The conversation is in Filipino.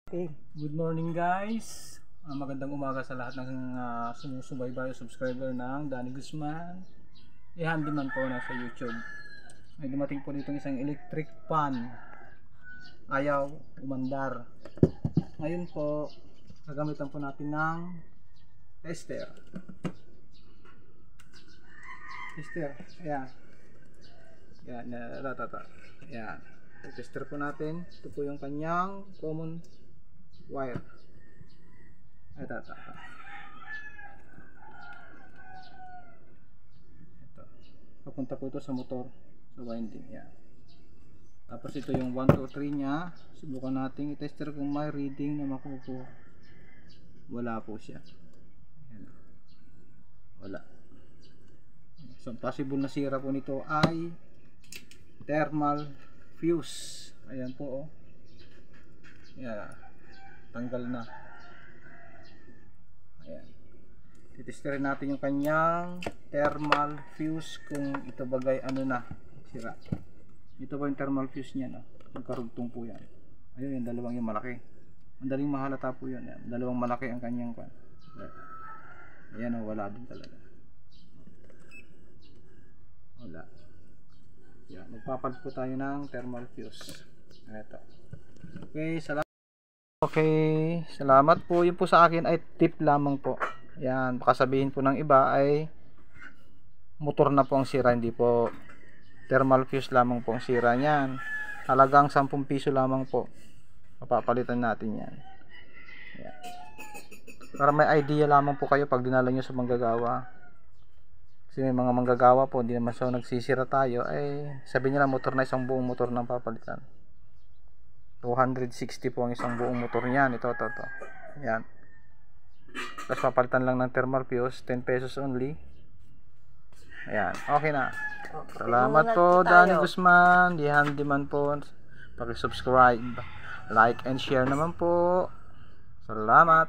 Okay. Good morning guys. Magandang umaga sa lahat ng sumusubaybay o subscriber ng Danny Guzman. Handyman po na sa YouTube. May dumating po dito isang electric fan. Ayaw umandar. Ngayon po, gagamitan po natin ng tester. Ayan. Ayan, ayan. Tester po natin. Ito po yung kanyang common wire. Ito. Papunta po ito sa motor, sa winding. Yan. Tapos ito yung 1, 2, 3 nya. Subukan natin i-tester kung may reading na makukuha. Wala po siya. Yan. Wala. So possible na sira po nito ay thermal fuse. Ayan po, oh. Yan. Tanggal na. Ayan. Titesterin natin yung kanyang thermal fuse kung ito bagay ano na sira. Ito ba yung thermal fuse niya, no? Magkarugtong po yan. Ayun, yung dalawang yung malaki. Madaling mahalata po yan. Dalawang malaki ang kanyang kwan. Ayan, oh, wala din talaga. Wala. Yan, magpapalit po tayo ng thermal fuse. Ito. Okay, salamat po. Yun po sa akin ay tip lamang po. Yan, baka sabihin po ng iba ay motor na po ang sira, hindi po. Thermal fuse lamang po ang sira niyan. Halagang 10 piso lamang po. Papapalitan natin yan. Yan. Para may idea lamang po kayo pag dinala nyo sa manggagawa. Kasi may mga manggagawa po, hindi naman so nagsisira tayo, ay sabihin nila motor na, isang buong motor nang papalitan. 260 po ang isang buong motor niyan. Ito. Yan. Tapos papalitan lang ng thermal fuse, 10 pesos only. Ayan, okay na. Salamat po, Danny Guzman, the handyman po. Paki-subscribe, like and share naman po. Salamat.